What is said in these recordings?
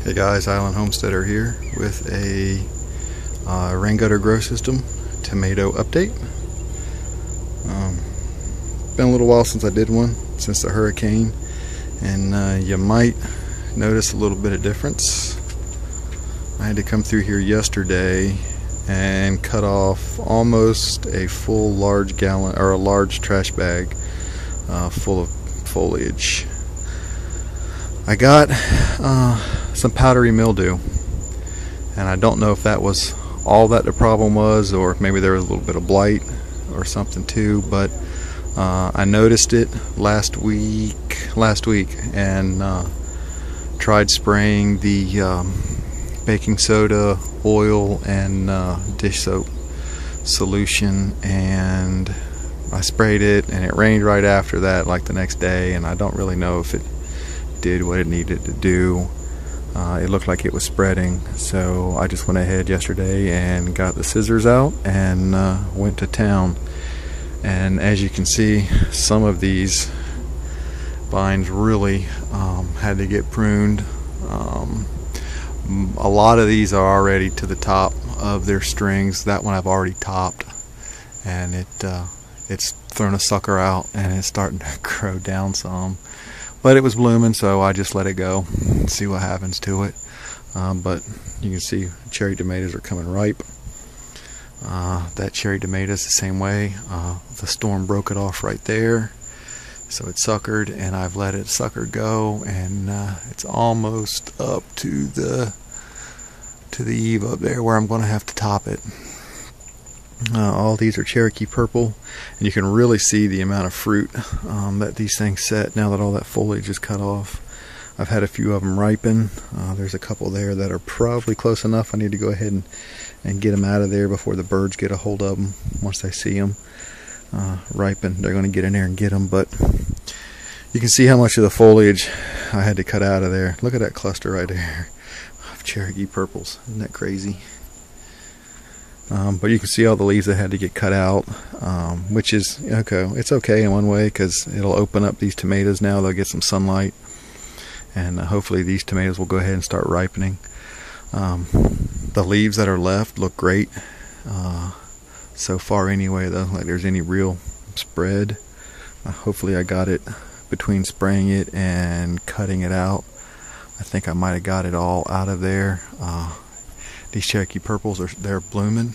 Hey guys, Island Homesteader here with a rain gutter grow system tomato update. Been a little while since I did one, since the hurricane, and you might notice a little bit of difference. I had to come through here yesterday and cut off almost a full large gallon, or a large trash bag full of foliage. I got some powdery mildew, and I don't know if that was all that the problem was, or if maybe there was a little bit of blight or something too, but I noticed it last week and tried spraying the baking soda, oil, and dish soap solution, and I sprayed it, and it rained right after that, like the next day, and I don't really know if it did what it needed to do. It looked like it was spreading, so I just went ahead yesterday and got the scissors out and went to town. And as you can see, some of these vines really had to get pruned. A lot of these are already to the top of their strings. That one I've already topped, and it's thrown a sucker out and it's starting to grow down some. But it was blooming, so I just let it go and see what happens to it. But you can see cherry tomatoes are coming ripe. That cherry tomato is the same way. The storm broke it off right there, so it suckered, and I've let it sucker go, and it's almost up to the eave up there where I'm going to have to top it. All these are Cherokee purple, and you can really see the amount of fruit that these things set now that all that foliage is cut off. I've had a few of them ripen. There's a couple there that are probably close enough. I need to go ahead and get them out of there before the birds get a hold of them. Once they see them ripen, they're going to get in there and get them. But you can see how much of the foliage I had to cut out of there. Look at that cluster right there of Cherokee purples. Isn't that crazy? But you can see all the leaves that had to get cut out, which is okay. It's okay in one way, because it'll open up these tomatoes now. They'll get some sunlight, and hopefully these tomatoes will go ahead and start ripening. The leaves that are left look great so far anyway, though, like there's any real spread. Hopefully I got it between spraying it and cutting it out. I think I might have got it all out of there. These Cherokee purples, they're blooming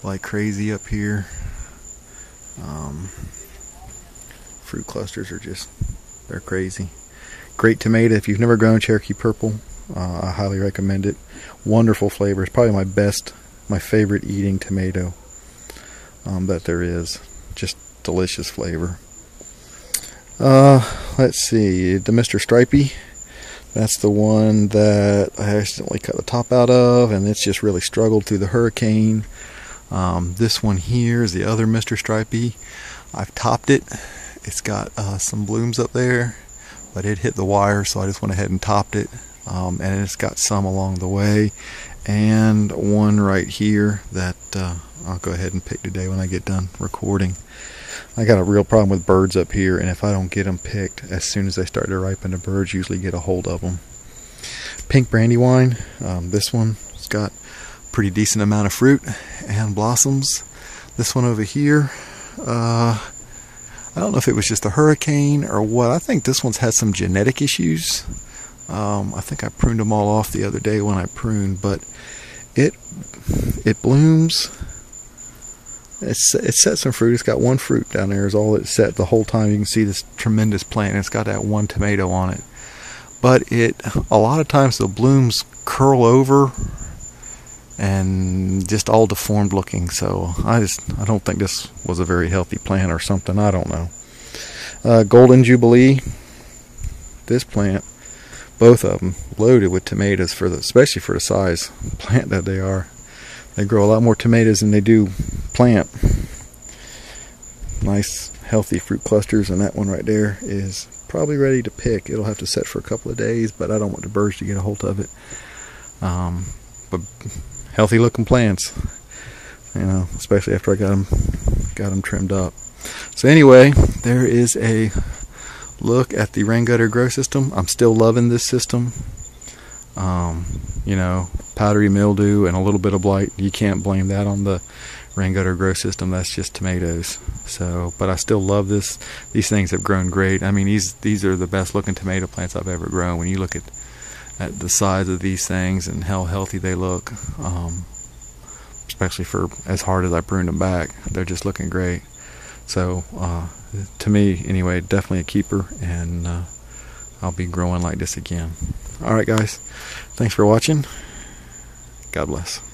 like crazy up here. Fruit clusters are they're crazy. Great tomato. If you've never grown Cherokee purple, I highly recommend it. Wonderful flavor. It's probably my favorite eating tomato that there is. Just delicious flavor. Let's see, the Mr. Stripey. That's the one that I accidentally cut the top out of, and it's just really struggled through the hurricane. This one here is the other Mr. Stripey. I've topped it. It's got some blooms up there, but it hit the wire, so I just went ahead and topped it. And it's got some along the way, and one right here that I'll go ahead and pick today when I get done recording. I got a real problem with birds up here, and if I don't get them picked as soon as they start to ripen, the birds usually get a hold of them. Pink Brandywine, this one has got a pretty decent amount of fruit and blossoms. This one over here, I don't know if it was just a hurricane or what. I think this one's had some genetic issues. I think I pruned them all off the other day when I pruned, but it blooms. It set some fruit. It's got one fruit down there is all it set the whole time. You can see this tremendous plant, and it's got that one tomato on it. But a lot of times the blooms curl over and just all deformed looking. So I don't think this was a very healthy plant or something. I don't know. Golden Jubilee. This plant, both of them loaded with tomatoes, especially for the size plant that they are. They grow a lot more tomatoes than they do plant. Nice healthy fruit clusters, and that one right there is probably ready to pick. It'll have to set for a couple of days, but I don't want the birds to get a hold of it. But healthy looking plants, you know, especially after I got them trimmed up. So anyway, there is a look at the rain gutter grow system. I'm still loving this system. You know, powdery mildew and a little bit of blight. You can't blame that on the rain gutter grow system. That's just tomatoes. So, but I still love this. These things have grown great. I mean, these are the best looking tomato plants I've ever grown. When you look at the size of these things and how healthy they look, especially for as hard as I pruned them back, they're just looking great. So to me anyway, definitely a keeper, and I'll be growing like this again. Alright guys, thanks for watching. God bless.